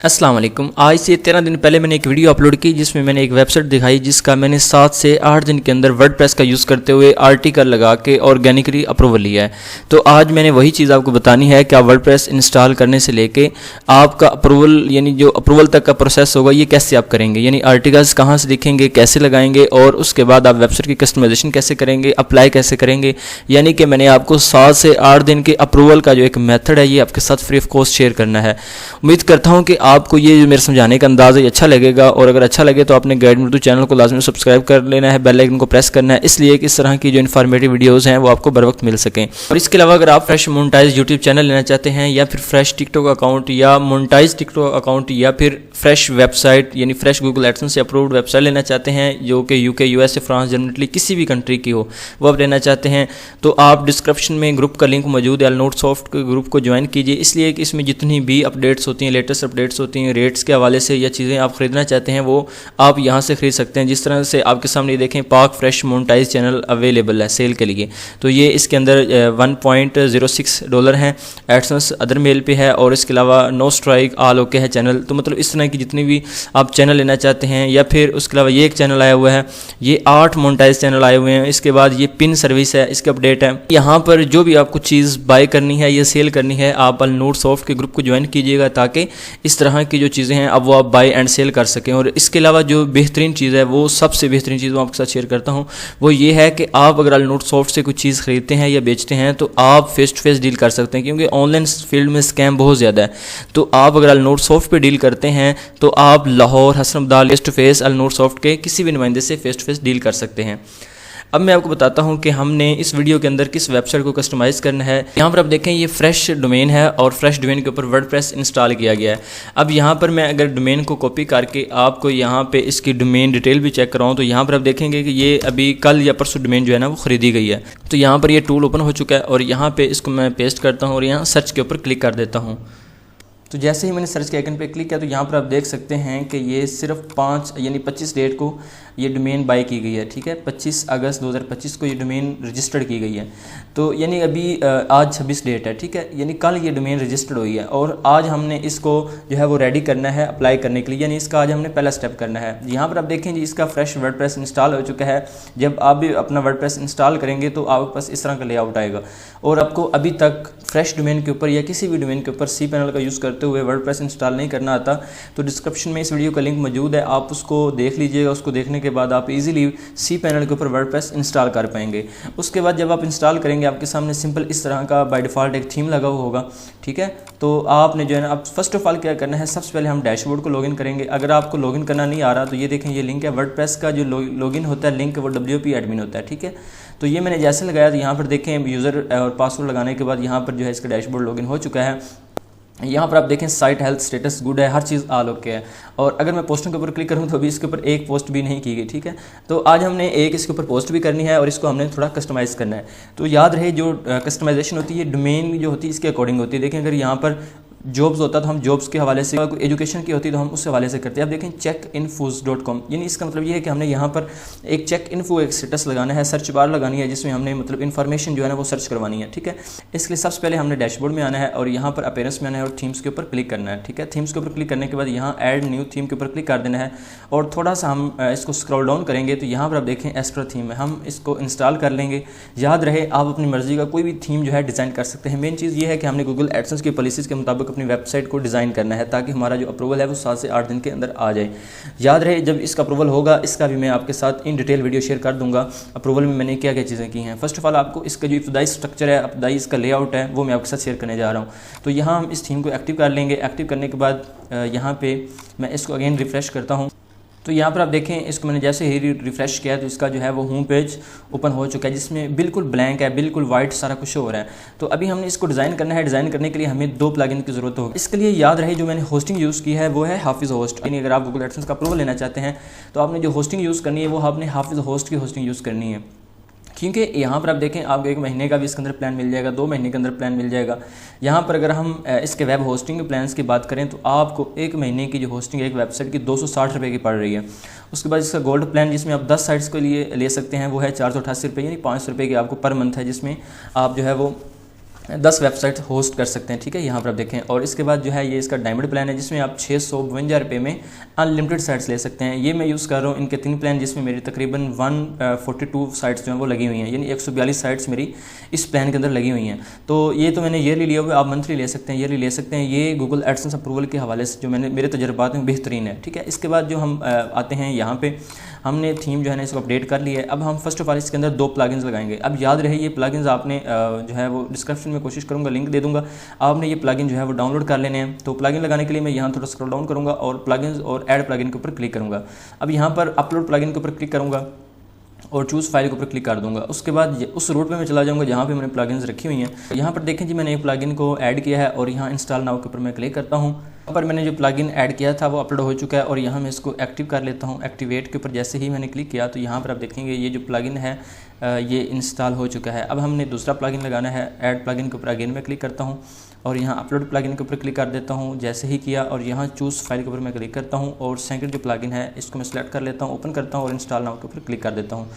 अस्सलाम वालेकुम। आज से 13 दिन पहले मैंने एक वीडियो अपलोड की जिसमें मैंने एक वेबसाइट दिखाई जिसका मैंने 7 से 8 दिन के अंदर वर्डप्रेस का यूज़ करते हुए आर्टिकल लगा के ऑर्गेनिकली अप्रूवल लिया है। तो आज मैंने वही चीज़ आपको बतानी है कि आप वर्डप्रेस इंस्टॉल करने से लेके आपका अप्रूवल यानी जो अप्रूवल तक का प्रोसेस होगा ये कैसे आप करेंगे, यानी आर्टिकल्स कहाँ से दिखेंगे, कैसे लगाएंगे और उसके बाद आप वेबसाइट की कस्टमाइजेशन कैसे करेंगे, अप्लाई कैसे करेंगे। यानी कि मैंने आपको 7 से 8 दिन के अप्रूवल का जो एक मेथड है ये आपके साथ फ्री ऑफ कॉस्ट शेयर करना है। उम्मीद करता हूँ कि आपको ये जो मेरे समझाने का अंदाज़ है अच्छा लगेगा, और अगर अच्छा लगे तो आपने गाइड उर्दू चैनल को लाजमी सब्सक्राइब कर लेना है, बेल आइकन को प्रेस करना है, इसलिए कि इस तरह की जो इन्फॉर्मेटिव वीडियोस हैं वो आपको बर वक्त मिल सकें। और इसके अलावा अगर आप फ्रेश मोनेटाइज यूट्यूब चैनल लेना चाहते हैं या फिर फ्रेश टिकटॉक अकाउंट या मोनेटाइज टिकटॉक अकाउंट या फिर फ्रेश वेबसाइट यानी फ्रेश गूगल एडसेंस से अप्रूव्ड वेबसाइट लेना चाहते हैं जो कि यूके, यूएसए, फ्रांस, जर्मनी किसी भी कंट्री की हो वो आप लेना चाहते हैं तो आप डिस्क्रिप्शन में ग्रुप का लिंक मौजूद है, अलनोटसॉफ्ट के ग्रुप को ज्वाइन कीजिए। इसलिए कि इसमें जितनी भी अपडेट्स होती हैं, लेटेस्ट अपडेट्स होती हैं, रेट्स के हवाले से या चीज़ें आप ख़रीदना चाहते हैं वो आप यहाँ से ख़रीद सकते हैं। जिस तरह से आपके सामने देखें पाक फ्रेश मोनेटाइज चैनल अवेलेबल है सेल के लिए, तो ये इसके अंदर $1.06 हैं, एडसेंस अदर मेल पे है और इसके अलावा नो स्ट्राइक ऑल ओके है चैनल। तो मतलब इस तरह की जितनी भी आप चैनल लेना चाहते हैं, या फिर उसके अलावा ये एक चैनल आया हुआ है, ये 8 मोनेटाइज चैनल आए हुए हैं। इसके बाद ये पिन सर्विस है, इसकी अपडेट है। यहाँ पर जो भी आपको चीज़ बाय करनी है या सेल करनी है आप अलनोटसॉफ्ट के ग्रुप को ज्वाइन कीजिएगा ताकि इस तरह की जो चीज़ें हैं अब वो आप बाय एंड सेल कर सकें। और इसके अलावा जो बेहतरीन चीज़ है वो सबसे बेहतरीन चीज़ मैं आपके साथ शेयर करता हूँ वो ये है कि आप अगर अलनोटसॉफ्ट से कुछ चीज़ खरीदते हैं या बेचते हैं तो आप फेस टू फेस डील कर सकते हैं, क्योंकि ऑनलाइन फील्ड में स्कैम बहुत ज़्यादा है। तो आप अगर अलनोटसॉफ्ट पे डील करते हैं तो आप Lahore, Hasan Abdal face to face अलनोटसॉफ्ट के किसी भी नुमाइंदे से फेस टू फेस डील कर सकते हैं। अब मैं आपको बताता हूं कि हमने इस वीडियो के अंदर किस वेबसाइट को कस्टमाइज़ करना है। यहाँ पर आप देखें ये फ्रेश डोमेन है और फ्रेश डोमेन के ऊपर वर्डप्रेस इंस्टॉल किया गया है। अब यहाँ पर मैं अगर डोमेन को कॉपी करके आपको यहाँ पे इसकी डोमेन डिटेल भी चेक कराऊँ तो यहाँ पर आप देखेंगे कि ये अभी कल या परसों डोमेन जो है ना वो ख़रीदी गई है। तो यहाँ पर ये टूल ओपन हो चुका है और यहाँ पर इसको मैं पेस्ट करता हूँ और यहाँ सर्च के ऊपर क्लिक कर देता हूँ। तो जैसे ही मैंने सर्च के आइकन पे क्लिक किया तो यहाँ पर आप देख सकते हैं कि ये सिर्फ 5 यानी 25 डेट को ये डोमेन बाय की गई है। ठीक है, 25 अगस्त 2025 को ये डोमेन रजिस्टर्ड की गई है। तो यानी अभी आज 26 डेट है, ठीक है, यानी कल ये डोमेन रजिस्टर्ड हुई है और आज हमने इसको जो है वो रेडी करना है अप्लाई करने के लिए, यानी इसका आज हमने पहला स्टेप करना है। यहाँ पर आप देखें जी इसका फ्रेश वर्डप्रेस इंस्टॉल हो चुका है। जब आप भी अपना वर्डप्रेस इंस्टॉल करेंगे तो आपके पास इस तरह का लेआउट आएगा और आपको अभी तक फ्रेश डोमेन के ऊपर या किसी भी डोमेन के ऊपर cPanel का यूज़ करते हुए वर्डप्रेस इंस्टॉल नहीं करना आता तो डिस्क्रिप्शन में इस वीडियो का लिंक मौजूद है, आप उसको देख लीजिएगा। उसको देखने के बाद आप इजीली cPanel के ऊपर वर्डप्रेस इंस्टॉल कर पाएंगे। उसके बाद जब आप इंस्टॉल करेंगे आपके सामने सिंपल इस तरह का बाय डिफ़ॉल्ट एक थीम लगा हुआ होगा। ठीक है, तो आपने जो है ना अब फर्स्ट ऑफ ऑल क्या करना है, सबसे पहले हम डैशबोर्ड को लॉगिन करेंगे। अगर आपको लॉगिन करना नहीं आ रहा तो ये देखें ये लिंक है, वर्डप्रेस का जो लॉगिन होता है लिंक वो WP एडमिन होता है। ठीक है, तो ये मैंने जैसे लगाया तो यहाँ पर देखें यूज़र और पासवर्ड लगाने के बाद यहाँ पर जो है इसका डैशबोर्ड लॉगिन हो चुका है। यहाँ पर आप देखें साइट हेल्थ स्टेटस गुड है, हर चीज़ ऑल ओके है। और अगर मैं पोस्टों के ऊपर क्लिक करूँ तो अभी इसके ऊपर एक पोस्ट भी नहीं की गई। ठीक है, तो आज हमने एक इसके ऊपर पोस्ट भी करनी है और इसको हमने थोड़ा कस्टमाइज़ करना है। तो याद रहे जो कस्टमाइजेशन होती है डोमेन जो होती है इसके अकॉर्डिंग होती है। देखें अगर यहाँ पर जॉब्स होता तो हम जॉब्स के हवाले से, एजुकेशन की होती तो हम उस हवाले से करते हैं। अब देखें checkinfos.com, यानी इसका मतलब ये है कि हमने यहाँ पर एक चेक इन्फो एक स्टेटस लगाना है, सर्च बार लगानी है जिसमें हमने मतलब इन्फॉर्मेशन जो है ना वो सर्च करवानी है। ठीक है, इसके लिए सबसे पहले हमने डैशबोर्ड में आना है और यहाँ पर अपीयरेंस में आना है और थीम्स के ऊपर क्लिक करना है। ठीक है, थीम्स के ऊपर क्लिक करने के बाद यहाँ ऐड न्यू थीम के ऊपर क्लिक कर देना है और थोड़ा सा हम इसको स्क्रॉल डाउन करेंगे तो यहाँ पर आप देखें एस्ट्रा थीम है, हम इसको इंस्टॉल कर लेंगे। याद रहे आप अपनी मर्जी का कोई भी थीम जो है डिज़ाइन कर सकते हैं। मेन चीज़ ये है कि हमने गूगल एडसेंस की पॉलिसीज़ के मुताबिक अपनी वेबसाइट को डिज़ाइन करना है ताकि हमारा जो अप्रूवल है वो 7 से 8 दिन के अंदर आ जाए। याद रहे जब इसका अप्रूवल होगा इसका भी मैं आपके साथ इन डिटेल वीडियो शेयर कर दूंगा। अप्रूवल में मैंने क्या क्या चीज़ें की हैं। फर्स्ट ऑफ ऑल आपको इसका जो इब्तदाई स्ट्रक्चर है, इब्तदाई इसका लेआउट है वो मैं आपके साथ शेयर करने जा रहा हूँ। तो यहाँ हम इस थीम को एक्टिव कर लेंगे। एक्टिव करने के बाद यहाँ पर मैं इसको अगेन रिफ़्रेश करता हूँ तो यहाँ पर आप देखें इसको मैंने जैसे ही रिफ़्रेश किया तो इसका जो है वो होम पेज ओपन हो चुका है जिसमें बिल्कुल ब्लैंक है, बिल्कुल वाइट सारा कुछ हो रहा है। तो अभी हमने इसको डिज़ाइन करना है। डिज़ाइन करने के लिए हमें 2 प्लगइन की ज़रूरत होगी। इसके लिए याद रहे जो मैंने होस्टिंग यूज़ की है वो है हाफिज़ होस्ट। यानी अगर आप गूगल एडसेंस का अप्रूवल लेना चाहते हैं तो आपने जो होस्टिंग यूज़ करनी है वो आपने हाफिज़ होस्ट की होस्टिंग यूज़ करनी है, क्योंकि यहाँ पर आप देखें आपको 1 महीने का भी इसके अंदर प्लान मिल जाएगा, 2 महीने के अंदर प्लान मिल जाएगा। यहाँ पर अगर हम इसके वेब होस्टिंग के प्लान्स की बात करें तो आपको 1 महीने की जो होस्टिंग एक वेबसाइट की 260 रुपये की पड़ रही है। उसके बाद इसका गोल्ड प्लान जिसमें आप 10 साइट्स के लिए ले सकते हैं वो है 488 रुपये, यानी 500 रुपये की आपको पर मंथ है, जिसमें आप जो है वो 10 वेबसाइट होस्ट कर सकते हैं, ठीक है, यहाँ पर आप देखें। और इसके बाद जो है ये इसका डायमंड प्लान है जिसमें आप 652 रुपये में अनलिमिटेड साइट्स ले सकते हैं। ये मैं यूज़ कर रहा हूँ इनके 3 प्लान, जिसमें मेरी तकरीबन 142 साइट्स जो हैं वो लगी हुई हैं, यानी 142 साइट्स मेरी इस प्लान के अंदर लगी हुई हैं। तो ये तो मैंने ईयरली लिया हुआ, आप मंथली ले सकते हैं, ईयरली ले सकते हैं। ये गूगल एडसेंस अप्रूवल के हवाले से जो मेरे तजर्बात में बेहतरीन है, ठीक है। इसके बाद जो हम आते हैं यहाँ पे, हमने थीम जो है ना इसको अपडेट कर लिया है। अब हम फर्स्ट ऑफ ऑल इसके अंदर 2 प्लगइन्स लगाएंगे। अब याद रहे ये प्लगइन्स आपने जो है वो डिस्क्रिप्शन में कोशिश करूँगा लिंक दे दूँगा, आपने ये प्लगइन जो है वो डाउनलोड कर लेने हैं। तो प्लगइन लगाने के लिए मैं यहाँ थोड़ा स्क्रॉल डाउन करूँगा और प्लगइन्स और ऐड प्लगइन के ऊपर क्लिक करूँगा। अब यहाँ पर अपलोड प्लगइन के ऊपर क्लिक करूँगा और चूज़ फाइल के ऊपर क्लिक कर दूंगा। उसके बाद उस रूट पे मैं चला जाऊंगा जहाँ पे मैंने प्लगइन्स रखी हुई हैं। यहाँ पर देखें जी मैंने एक प्लगइन को ऐड किया है और यहाँ इंस्टॉल नाउ के ऊपर मैं क्लिक करता हूँ। यहाँ पर मैंने जो प्लगइन ऐड किया था वो अपलोड हो चुका है और यहाँ मैं इसको एक्टिव कर लेता हूँ। एक्टिवेट के ऊपर जैसे ही मैंने क्लिक किया तो यहाँ पर आप देखेंगे ये जो प्लगइन है ये इंस्टॉल हो चुका है। अब हमने दूसरा प्लगइन लगाना है। ऐड प्लगइन के ऊपर अगेन मैं क्लिक करता हूँ और यहाँ अपलोड प्लगइन के ऊपर क्लिक कर देता हूँ जैसे ही किया, और यहाँ चूज़ फाइल के ऊपर मैं क्लिक करता हूँ और सेकंड जो प्लगइन है इसको मैं सेलेक्ट कर लेता हूँ, ओपन करता हूँ और इंस्टॉल नाउ के ऊपर क्लिक कर देता हूँ।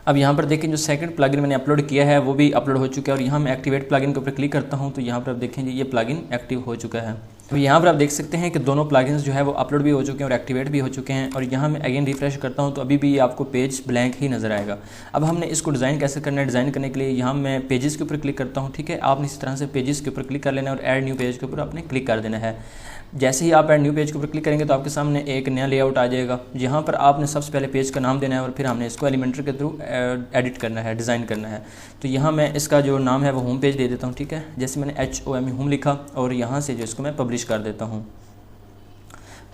अब यहाँ पर देखें जो सेकंड प्लगइन मैंने अपलोड किया है वो भी अपलोड हो चुका है और यहाँ मैं एक्टिवेट प्लगइन के ऊपर क्लिक करता हूँ तो यहाँ पर आप देखें ये प्लगइन एक्टिव हो चुका है। तो यहाँ पर आप देख सकते हैं कि दोनों प्लगइन्स जो है वो अपलोड भी हो चुके हैं और एक्टिवेट भी हो चुके हैं। और यहाँ मैं अगेन रिफ्रेश करता हूँ तो अभी भी ये आपको पेज ब्लैंक ही नज़र आएगा। अब हमने इसको डिज़ाइन कैसे करना है, डिज़ाइन करने के लिए यहाँ मैं पेजेस के ऊपर क्लिक करता हूँ, ठीक है। आपने इस तरह से पेजेस के ऊपर क्लिक कर लेना है और ऐड न्यू पेज के ऊपर आपने क्लिक कर देना है। जैसे ही आप ऐड न्यू पेज के ऊपर क्लिक करेंगे तो आपके सामने एक नया लेआउट आ जाएगा, जहाँ पर आपने सबसे पहले पेज का नाम देना है और फिर हमने इसको एलिमेंटर के थ्रू एडिट करना है, डिज़ाइन करना है। तो यहाँ मैं इसका जो नाम है वो होम पेज दे देता हूँ, ठीक है। जैसे मैंने HOME होम लिखा और यहाँ से जो इसको मैं पब्लिश कर देता हूँ।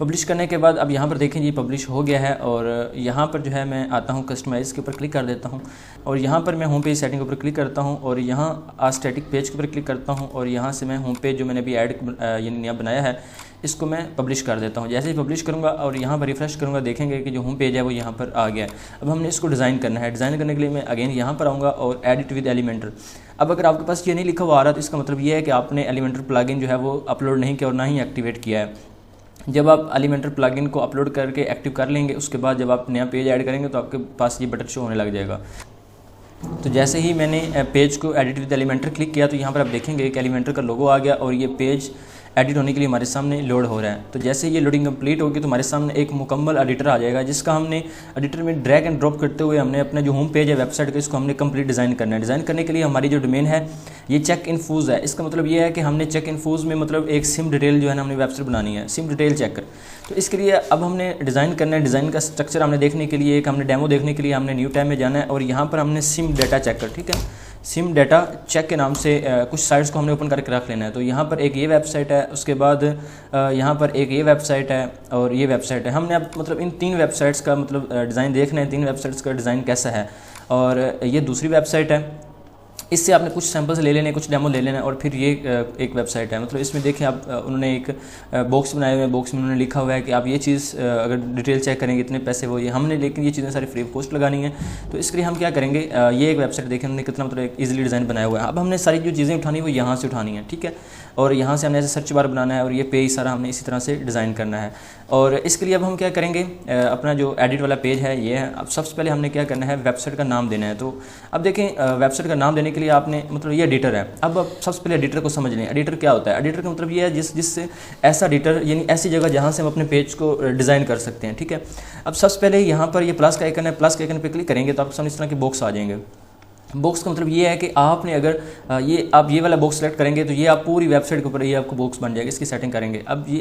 पब्लिश करने के बाद अब यहाँ पर देखें ये पब्लिश हो गया है और यहाँ पर जो है मैं आता हूँ कस्टमाइज़ के ऊपर क्लिक कर देता हूँ और यहाँ पर मैं होम पेज सेटिंग के ऊपर क्लिक करता हूँ और यहाँ स्टैटिक पेज के ऊपर क्लिक करता हूँ और यहाँ से मैं होम पेज जो मैंने अभी ऐड यानी नया बनाया है इसको मैं पब्लिश कर देता हूँ। जैसे ही पब्लिश करूँगा और यहाँ पर रिफ्रेश करूँगा देखेंगे कि जो होम पेज है वो यहाँ पर आ गया है। अब हमने इसको डिज़ाइन करना है। डिज़ाइन करने के लिए मैं अगेन यहाँ पर आऊँगा और एडिट विद एलिमेंटर। अब अगर आपके पास ये नहीं लिखा हुआ आ रहा तो इसका मतलब ये है कि आपने एलिमेंटर प्लगइन जो है वो अपलोड नहीं किया और ना ही एक्टिवेट किया है। जब आप एलिमेंटर प्लगइन को अपलोड करके एक्टिव कर लेंगे उसके बाद जब आप नया पेज ऐड करेंगे तो आपके पास ये बटन शो होने लग जाएगा। तो जैसे ही मैंने पेज को एडिट विद एलिमेंटर क्लिक किया तो यहाँ पर आप देखेंगे एक एलिमेंटर का लोगो आ गया और ये पेज एडिट होने के लिए हमारे सामने लोड हो रहा है। तो जैसे ये लोडिंग कंप्लीट होगी तो हमारे सामने एक मुकम्मल एडिटर आ जाएगा जिसका हमने एडिटर में ड्रैग एंड ड्रॉप करते हुए हमने अपना जो होम पेज है वेबसाइट का इसको हमने कंप्लीट डिज़ाइन करना है। डिज़ाइन करने के लिए हमारी जो डोमेन है ये चेक इन्फूज है। इसका मतलब ये है कि हमने चेक इन्फूज में मतलब एक सिम डिटेल जो है ना हमने वेबसाइट बनानी है, सिम डिटेल चेकर। तो इसके लिए अब हमने डिज़ाइन करना है। डिज़ाइन का स्ट्रक्चर हमने देखने के लिए एक हमने डेमो देखने के लिए हमने न्यू टैब में जाना है और यहाँ पर हमने सिम डेटा चेकर, ठीक है, सिम डेटा चेक के नाम से कुछ साइट्स को हमने ओपन करके रख लेना है। तो यहाँ पर एक ये वेबसाइट है, उसके बाद यहाँ पर एक ये वेबसाइट है और ये वेबसाइट है। हमने अब मतलब इन 3 वेबसाइट्स का मतलब डिज़ाइन देखना है, 3 वेबसाइट्स का डिज़ाइन कैसा है। और ये दूसरी वेबसाइट है, इससे आपने कुछ सैंपल्स ले लेने, कुछ डेमो ले लेना और फिर ये एक वेबसाइट है। मतलब इसमें देखें आप उन्होंने एक बॉक्स बनाए हुए हैं, बॉक्स में उन्होंने लिखा हुआ है कि आप ये चीज़ अगर डिटेल चेक करेंगे इतने पैसे वो ये हमने, लेकिन ये चीज़ें सारी फ्री ऑफ कॉस्ट लगानी है। तो इसके लिए हम क्या करेंगे, ये एक वेबसाइट देखें उन्होंने कितना मतलब एक ईजिली डिज़ाइन बनाया हुआ है। अब हमने सारी जो चीज़ें उठानी वो यहाँ से उठानी है, ठीक है। और यहाँ से हमने ऐसे सर्च बार बनाना है और ये पेज सारा हमने इसी तरह से डिज़ाइन करना है। और इसके लिए अब हम क्या करेंगे, अपना जो एडिट वाला पेज है ये है। अब सबसे पहले हमने क्या करना है, वेबसाइट का नाम देना है। तो अब देखें वेबसाइट का नाम देने के लिए आपने मतलब ये एडिटर है। अब सबसे पहले एडिटर को समझ लें। एडिटर क्या होता है, एडिटर का मतलब ये है जिससे ऐसा एडिटर यानी ऐसी जगह जहाँ से हम अपने पेज को डिज़ाइन कर सकते हैं, ठीक है। अब सबसे पहले यहाँ पर ये प्लस का आइकन है, प्लस के आइकन पर क्लिक करेंगे तो आपके सामने इस तरह के बॉक्स आ जाएंगे। बॉक्स का मतलब ये है कि आपने अगर आप ये वाला बॉक्स सेलेक्ट करेंगे तो ये आप पूरी वेबसाइट के ऊपर ये आपको बॉक्स बन जाएगा। इसकी सेटिंग करेंगे। अब ये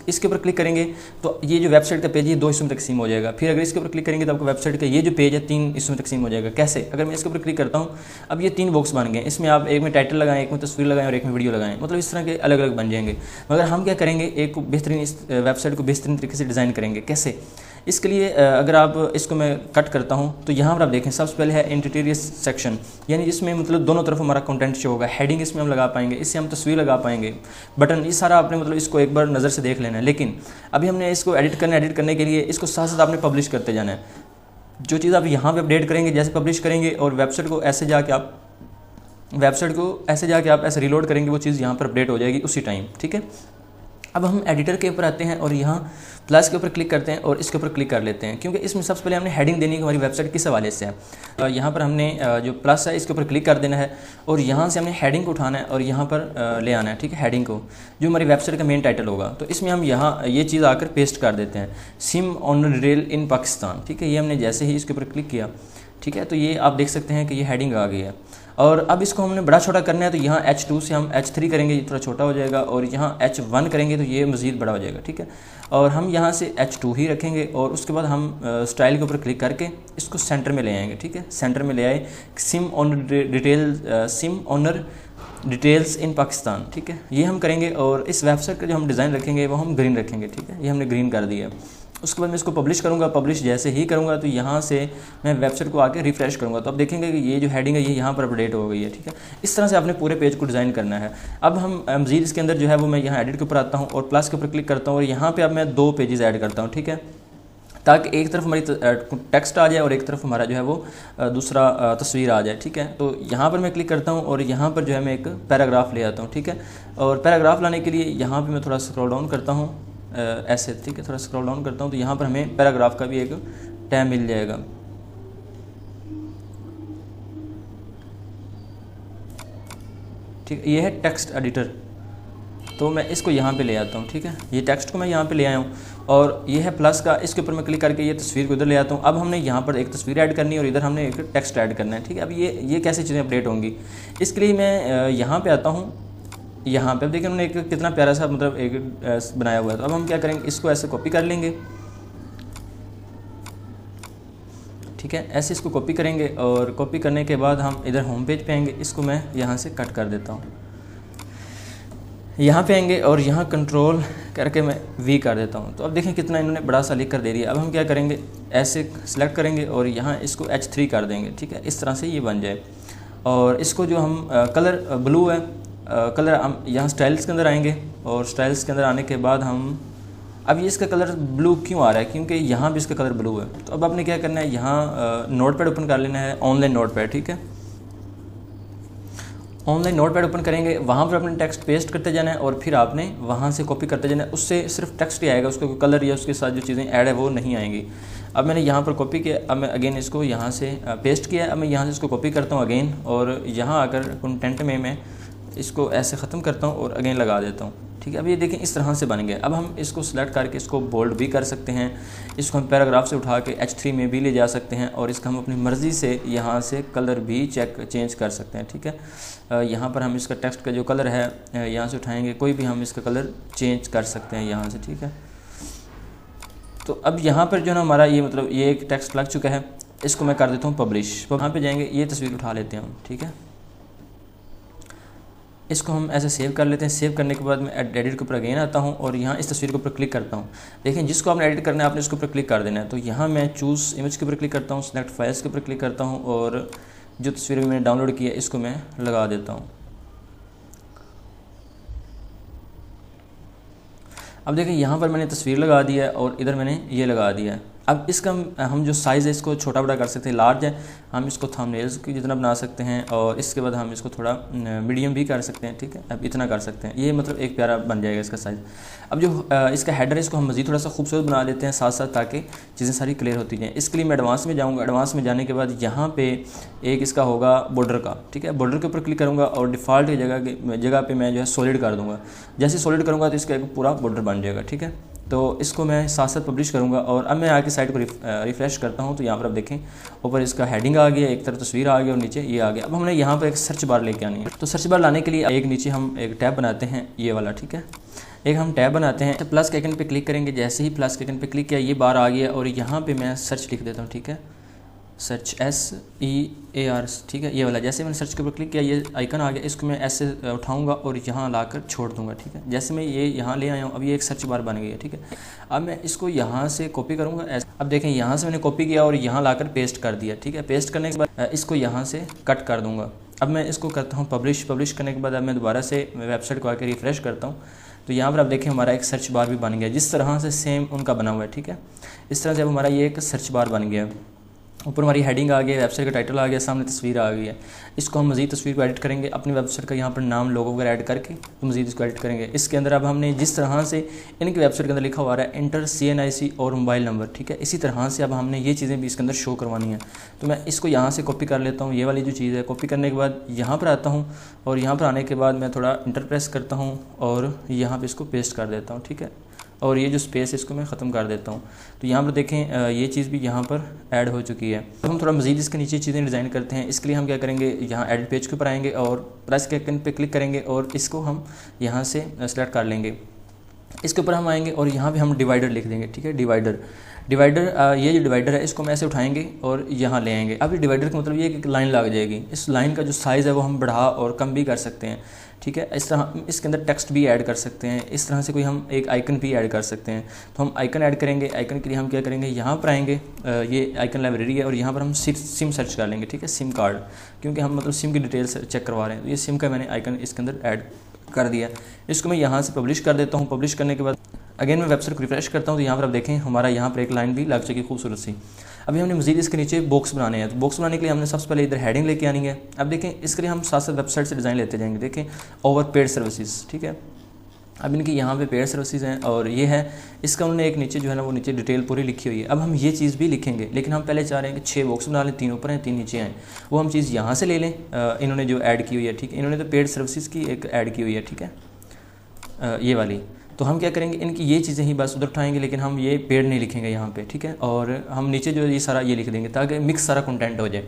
इसके ऊपर क्लिक करेंगे तो ये जो वेबसाइट का पेज है 2 हिस्सों में तकसीम हो जाएगा। फिर अगर इसके ऊपर क्लिक करेंगे तो आपको वेबसाइट का ये जो पेज है 3 हिस्सों में तकसीम हो जाएगा। कैसे, अगर मैं इसके ऊपर क्लिक करता हूँ अब ये 3 बॉक्स बन गए। इसमें आप एक में टाइटल लगाएं, एक में तस्वीर लगाएं और एक में वीडियो लगाएं। मतलब इस तरह के अलग अलग बन जाएंगे। मगर हम क्या करेंगे, एक बेहतरीन इस वेबसाइट को बेहतरीन तरीके से डिज़ाइन करेंगे। कैसे, इसके लिए अगर आप इसको मैं कट करता हूँ तो यहाँ पर आप देखें सबसे पहले है इंटीरियर सेक्शन, यानी जिसमें मतलब दोनों तरफ हमारा कंटेंट शो होगा। हेडिंग इसमें हम लगा पाएंगे, इससे हम तस्वीर लगा पाएंगे, बटन, ये सारा आपने मतलब इसको एक बार नज़र से देख लेना है। लेकिन अभी हमने इसको एडिट करने के लिए इसको साथ साथ आपने पब्लिश करते जाना है। जो चीज़ आप यहाँ पर अपडेट करेंगे, जैसे पब्लिश करेंगे और वेबसाइट को ऐसे जाके आप ऐसे रिलोड करेंगे वो चीज़ यहाँ पर अपडेट हो जाएगी उसी टाइम, ठीक है। अब हम एडिटर के ऊपर आते हैं और यहाँ प्लस के ऊपर क्लिक करते हैं और इसके ऊपर क्लिक कर लेते हैं, क्योंकि इसमें सबसे पहले हमने हेडिंग देनी है हमारी वेबसाइट किस हवाले से है। यहाँ पर हमने जो प्लस है इसके ऊपर क्लिक कर देना है और यहाँ से हमने हेडिंग को उठाना है और यहाँ पर ले आना है, ठीक है, हेडिंग को, जो हमारी वेबसाइट का मेन टाइटल होगा। तो इसमें हम यहाँ ये चीज़ आकर पेस्ट कर देते हैं, SIM on detail in Pakistan, ठीक है। ये हमने जैसे ही इसके ऊपर क्लिक किया, ठीक है, तो ये आप देख सकते हैं कि ये हेडिंग आ गई है। और अब इसको हमने बड़ा छोटा करना है, तो यहाँ H2 से हम H3 करेंगे, ये थोड़ा छोटा हो जाएगा, और यहाँ H1 करेंगे तो ये मज़ीद बड़ा हो जाएगा, ठीक है। और हम यहाँ से H2 ही रखेंगे और उसके बाद हम स्टाइल के ऊपर क्लिक करके इसको सेंटर में ले आएंगे, ठीक है। सेंटर में ले आए, SIM honour details in Pakistan, ठीक है, ये हम करेंगे। और इस वेबसाइट का जो हम डिज़ाइन रखेंगे वो हम ग्रीन रखेंगे, ठीक है, ये हमने ग्रीन कर दिया। उसके बाद मैं इसको पब्लिश करूँगा। पब्लिश जैसे ही करूँगा तो यहाँ से मैं वेबसाइट को आके रिफ़्रेश करूँगा, तो अब देखेंगे कि ये जो हेडिंग है ये यहाँ पर अपडेट हो गई है, ठीक है। इस तरह से आपने पूरे पेज को डिज़ाइन करना है। अब हम मज़ीद इसके अंदर जो है वो मैं यहाँ एडिट के ऊपर आता हूँ और प्लस के ऊपर क्लिक करता हूँ और यहाँ पर अब मैं 2 पेजेस ऐड करता हूँ, ठीक है, ताकि एक तरफ हमारी टेक्स्ट आ जाए और एक तरफ हमारा जो है वो दूसरा तस्वीर आ जाए, ठीक है। तो यहाँ पर मैं क्लिक करता हूँ और यहाँ पर जो है मैं एक पैराग्राफ ले आता हूँ, ठीक है। और पैराग्राफ लाने के लिए यहाँ पे मैं थोड़ा स्क्रॉल डाउन करता हूँ ऐसे, ठीक है, थोड़ा स्क्रॉल डाउन करता हूँ तो यहाँ पर हमें पैराग्राफ का भी एक टैब मिल जाएगा, ठीक है। ये है टेक्स्ट एडिटर, तो मैं इसको यहाँ पे ले आता हूँ, ठीक है। ये टेक्स्ट को मैं यहाँ पे ले आया हूँ और ये है प्लस का, इसके ऊपर मैं क्लिक करके ये तस्वीर को इधर ले आता हूँ। अब हमने यहाँ पर एक तस्वीर ऐड करनी है और इधर हमने एक टेक्स्ट ऐड करना है, ठीक है। अब ये कैसे चीज़ें अपडेट होंगी, इसके लिए मैं यहाँ पे आता हूँ। यहाँ पे अब देखिए हमने एक कितना प्यारा सा मतलब एक बनाया हुआ है। तो अब हम क्या करेंगे, इसको ऐसे कॉपी कर लेंगे, ठीक है, ऐसे इसको कॉपी करेंगे और कॉपी करने के बाद हम इधर होम पेज पे आएंगे। इसको मैं यहाँ से कट कर देता हूँ, यहाँ पे आएंगे और यहाँ कंट्रोल करके मैं वी कर देता हूँ। तो अब देखें कितना इन्होंने बड़ा सा लिख कर दे दिया। अब हम क्या करेंगे, ऐसे सिलेक्ट करेंगे और यहाँ इसको H3 कर देंगे, ठीक है, इस तरह से ये बन जाए। और इसको जो हम कलर ब्लू है, कलर हम यहाँ स्टाइल्स के अंदर आएंगे और स्टाइल्स के अंदर आने के बाद हम अब ये इसका कलर ब्लू क्यों आ रहा है, क्योंकि यहाँ भी इसका कलर ब्लू है। तो अब आपने क्या करना है, यहाँ नोटपैड ओपन कर लेना है, ऑनलाइन नोटपैड, ठीक है। ऑनलाइन नोटपैड ओपन करेंगे, वहाँ पर अपने टेक्स्ट पेस्ट करते जाना है और फिर आपने वहाँ से कॉपी करते जाना है। उससे सिर्फ टेक्स्ट ही आएगा, उसका कोई कलर या उसके साथ जो चीज़ें ऐड है वो नहीं आएंगी। अब मैंने यहाँ पर कॉपी किया, अब मैं अगेन इसको यहाँ से पेस्ट किया। अब मैं यहाँ से इसको कॉपी करता हूँ अगेन और यहाँ आकर कंटेंट में मैं इसको ऐसे ख़त्म करता हूँ और अगेन लगा देता हूँ, ठीक है। अब ये देखें इस तरह से बन गया। अब हम इसको सिलेक्ट करके इसको बोल्ड भी कर सकते हैं, इसको हम पैराग्राफ से उठा के H3 में भी ले जा सकते हैं और इसका हम अपनी मर्ज़ी से यहाँ से कलर भी चेंज कर सकते हैं, ठीक है। यहाँ पर हम इसका टेक्स्ट का जो कलर है यहाँ से उठाएंगे, कोई भी हम इसका कलर चेंज कर सकते हैं यहाँ से, ठीक है। तो अब यहाँ पर जो है ना हमारा ये मतलब ये एक टेक्स्ट लग चुका है, इसको मैं कर देता हूँ पब्लिश। वहाँ पर जाएंगे, ये तस्वीर उठा लेते हैं हम, ठीक है। इसको हम ऐसे सेव कर लेते हैं। सेव करने के बाद मैं एडिट के ऊपर अगेन आता हूँ और यहाँ इस तस्वीर के ऊपर क्लिक करता हूँ। देखें जिसको आपने एडिट करना है आपने इसके ऊपर क्लिक कर देना है। तो यहाँ मैं चूज़ इमेज के ऊपर क्लिक करता हूँ, सेलेक्ट फाइल्स के ऊपर क्लिक करता हूँ और जो तस्वीर मैंने डाउनलोड की है इसको मैं लगा देता हूँ। अब देखें यहाँ पर मैंने तस्वीर लगा दी है और इधर मैंने ये लगा दिया है। अब इसका हम जो साइज़ है इसको छोटा बड़ा कर सकते हैं, लार्ज है हम इसको थंबनेल्स की जितना बना सकते हैं और इसके बाद हम इसको थोड़ा मीडियम भी कर सकते हैं, ठीक है। अब इतना कर सकते हैं, ये मतलब एक प्यारा बन जाएगा इसका साइज़। अब जो इसका हेडर है इसको हम मज़ीद थोड़ा सा खूबसूरत बना देते हैं साथ साथ, ताकि चीज़ें सारी क्लियर होती जाएँ। इसके लिए मैं एडवांस में जाऊँगा। एडवांस में जाने के बाद यहाँ पर एक इसका होगा बॉर्डर का, ठीक है। बॉर्डर के ऊपर क्लिक करूँगा और डिफ़ॉल्ट जगह पर मैं जो है सॉलिड कर दूँगा। जैसे सॉलिड करूँगा तो इसका एक पूरा बॉर्डर बन जाएगा, ठीक है। तो इसको मैं साथ साथ पब्लिश करूँगा और अब मैं आके साइट को रिफ़्रेश करता हूँ। तो यहाँ पर आप देखें ऊपर इसका हेडिंग आ गया, एक तरफ तस्वीर आ गई और नीचे ये आ गया। अब हमने यहाँ पर एक सर्च बार लेके आनी है। तो सर्च बार लाने के लिए एक नीचे हम एक टैब बनाते हैं, ये वाला, ठीक है। एक हम टैब बनाते हैं, तो प्लस के आइकन पे क्लिक करेंगे। जैसे ही प्लस के आइकन पे क्लिक किया ये बार आ गया और यहाँ पे मैं सर्च लिख देता हूँ, ठीक है। सर्च SEAR, ठीक है, ये वाला। जैसे मैंने सर्च के ऊपर क्लिक किया ये आइकन आ गया, इसको मैं ऐसे उठाऊंगा और यहाँ लाकर छोड़ दूंगा, ठीक है। जैसे मैं ये यहाँ ले आया हूँ, अब ये एक सर्च बार बन गई है, ठीक है। अब मैं इसको यहाँ से कॉपी करूँगा ऐसे। अब देखें यहाँ से मैंने कॉपी किया और यहाँ लाकर पेस्ट कर दिया, ठीक है। पेस्ट करने के बाद इसको यहाँ से कट कर दूँगा। अब मैं इसको करता हूँ पब्लिश। पब्लिश करने के बाद अब मैं दोबारा से वेबसाइट को आकर रिफ़्रेश करता हूँ। तो यहाँ पर आप देखें हमारा एक सर्च बार भी बन गया, जिस तरह से सेम उनका बना हुआ है, ठीक है। इस तरह से अब हमारा ये एक सर्च बार बन गया। ऊपर हमारी हेडिंग आ गई, वेबसाइट का टाइटल आ गया, सामने तस्वीर आ गई है। इसको हम मज़ीद तस्वीर को एडिट करेंगे, अपनी वेबसाइट का यहाँ पर नाम लोगो वगैरह ऐड करके तो मज़ीद इसको एडिट करेंगे। इसके अंदर अब हमने जिस तरह से इनकी वेबसाइट के अंदर लिखा हुआ है एंटर CNIC और मोबाइल नंबर, ठीक है, इसी तरह से अब हमने ये चीज़ें भी इसके अंदर शो करवानी है। तो मैं इसको यहाँ से कॉपी कर लेता हूँ, ये वाली जो चीज़ है। कॉपी करने के बाद यहाँ पर आता हूँ और यहाँ पर आने के बाद मैं थोड़ा इंटर प्रेस करता हूँ और यहाँ पर इसको पेस्ट कर देता हूँ, ठीक है। और ये जो स्पेस है इसको मैं ख़त्म कर देता हूँ। तो यहाँ पर देखें ये चीज़ भी यहाँ पर ऐड हो चुकी है। तो हम थोड़ा मज़ीद इसके नीचे चीज़ें डिज़ाइन करते हैं। इसके लिए हम क्या करेंगे, यहाँ एडिट पेज के ऊपर आएंगे और प्लस के आइकन पे क्लिक करेंगे और इसको हम यहाँ से सेलेक्ट कर लेंगे। इसके ऊपर हम आएंगे और यहाँ पे हम डिवाइडर लिख देंगे, ठीक है। डिवाइडर ये जो डिवाइडर है इसको हम ऐसे उठाएंगे और यहाँ ले आएंगे। अब ये डिवाइडर का मतलब ये है कि एक लाइन लग जाएगी। इस लाइन का जो साइज़ है वो हम बढ़ा और कम भी कर सकते हैं, ठीक है। इस तरह इसके अंदर टेक्स्ट भी ऐड कर सकते हैं। इस तरह से कोई हम एक आइकन भी ऐड कर सकते हैं। तो हम आइकन ऐड करेंगे। आइकन के लिए हम क्या करेंगे, यहाँ पर आएंगे, ये आइकन लाइब्रेरी है और यहाँ पर हम सिम सर्च कर लेंगे, ठीक है, सिम कार्ड, क्योंकि हम मतलब सिम की डिटेल्स चेक करवा रहे हैं। तो ये सिम का मैंने आइकन इसके अंदर ऐड कर दिया। इसको मैं यहाँ से पब्लिश कर देता हूँ। पब्लिश करने के बाद अगेन मैं वेबसाइट को रिफ्रेश करता हूँ तो यहाँ पर आप देखें हमारा यहाँ पर एक लाइन भी लग चुकी खूबसूरत सी। अभी हमने मज़ीद इसके नीचे बॉक्स बनाने हैं। तो बॉक्स बनाने के लिए हमने सबसे पहले इधर हेडिंग लेके आनी है। अब देखें इसके लिए हम साथ साथ वेबसाइट से डिज़ाइन लेते जाएंगे। देखें ओवर पेड सर्विसेज, ठीक है। अब इनकी यहाँ पे पेड सर्विसेज हैं और ये है इसका उन्होंने एक नीचे जो है ना वो नीचे डिटेल पूरी लिखी हुई है। अब हम ये चीज़ भी लिखेंगे, लेकिन हम पहले चाह रहे हैं कि 6 बॉक्स बना लें, 3 ऊपर हैं 3 नीचे हैं। वो हम चीज़ यहाँ से ले लें, इन्होंने जो ऐड की हुई है, ठीक है। इन्होंने तो पेड सर्विसेज की एक ऐड की हुई है, ठीक है, ये वाली। तो हम क्या करेंगे, इनकी ये चीज़ें ही बस उधर उठाएंगे, लेकिन हम ये पेड नहीं लिखेंगे यहाँ पे, ठीक है। और हम नीचे जो ये सारा ये लिख देंगे ताकि मिक्स सारा कंटेंट हो जाए।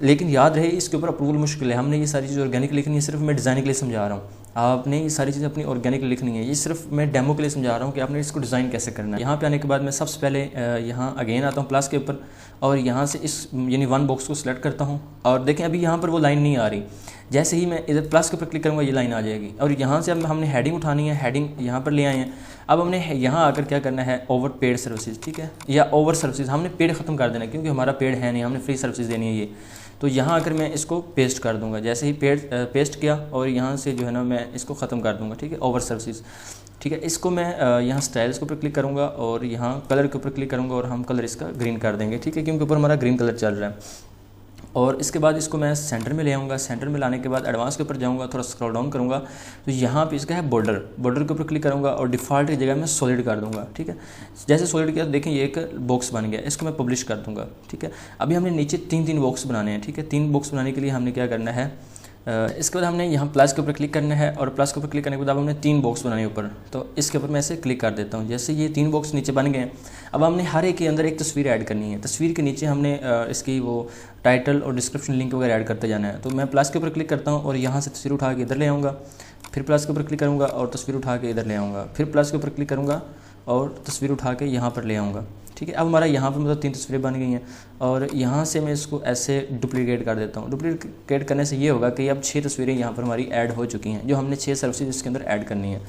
लेकिन याद रहे इसके ऊपर अप्रूवल मुश्किल है। हमने ये सारी चीज़ ऑर्गेनिक लिखनी है, सिर्फ मैं डिज़ाइन के लिए समझा रहा हूँ। आपने ये सारी चीज़ें अपनी ऑर्गेनिक लिखनी है। ये सिर्फ मैं डेमो के लिए समझा रहा हूँ कि आपने इसको डिज़ाइन कैसे करना है। यहाँ पे आने के बाद मैं सबसे पहले यहाँ अगेन आता हूँ प्लस के ऊपर और यहाँ से इस यानी 1 बॉक्स को सिलेक्ट करता हूँ और देखें अभी यहाँ पर वो लाइन नहीं आ रही। जैसे ही मैं इधर प्लस के ऊपर क्लिक करूँगा ये लाइन आ जाएगी और यहाँ से अब हमने हेडिंग उठानी है। हेडिंग यहाँ पर ले आए हैं। अब हमने यहाँ आकर क्या करना है, ओवर पेड सर्विसेज, ठीक है, या ओवर सर्विसेज। हमने पेड ख़त्म कर देना है क्योंकि हमारा पेड है नहीं, हमने फ्री सर्विसेज देनी है ये। तो यहाँ आकर मैं इसको पेस्ट कर दूँगा। जैसे ही पेस्ट किया और यहाँ से जो है ना मैं इसको ख़त्म कर दूँगा, ठीक है, ओवर सर्विसेज, ठीक है। इसको मैं यहाँ स्टाइल्स के ऊपर क्लिक करूँगा और यहाँ कलर के ऊपर क्लिक करूँगा और हम कलर इसका ग्रीन कर देंगे, ठीक है, क्योंकि ऊपर हमारा ग्रीन कलर चल रहा है। और इसके बाद इसको मैं सेंटर में ले आऊँगा। सेंटर में लाने के बाद एडवांस के ऊपर जाऊँगा, थोड़ा स्क्रॉल डाउन करूँगा तो यहाँ पे इसका है बॉर्डर के ऊपर क्लिक करूँगा और डिफ़ॉल्ट की जगह मैं सॉलिड कर दूँगा, ठीक है। जैसे सॉलिड किया तो देखें ये एक बॉक्स बन गया। इसको मैं पब्लिश कर दूँगा, ठीक है। अभी हमने नीचे 3 बॉक्स बनाने हैं, ठीक है। 3 बॉक्स बनाने के लिए हमने क्या करना है, इसके बाद हमने यहाँ प्लस के ऊपर क्लिक करना है और प्लस के ऊपर क्लिक करने के बाद अब हमने 3 बॉक्स बनाने ऊपर। तो इसके ऊपर मैं ऐसे क्लिक कर देता हूँ। जैसे ये 3 बॉक्स नीचे बन गए हैं। अब हमने हर एक के अंदर एक तस्वीर ऐड करनी है। तस्वीर के नीचे हमने इसकी वो टाइटल और डिस्क्रिप्शन लिंक वगैरह ऐड करते जाना है। तो मैं प्लस के ऊपर क्लिक करता हूँ और यहाँ से तस्वीर उठा के इधर ले आऊँगा। फिर प्लस के ऊपर क्लिक करूँगा और तस्वीर उठा के इधर ले आऊँगा। फिर प्लस के ऊपर क्लिक करूँगा और तस्वीर उठा के यहाँ पर ले आऊँगा, ठीक है। अब हमारा यहाँ पर मतलब 3 तस्वीरें बन गई हैं और यहाँ से मैं इसको ऐसे डुप्लीकेट कर देता हूँ। डुप्लीकेट करने से ये होगा कि अब 6 तस्वीरें यहाँ पर हमारी ऐड हो चुकी हैं, जो हमने 6 सर्विसेज इसके अंदर ऐड करनी है।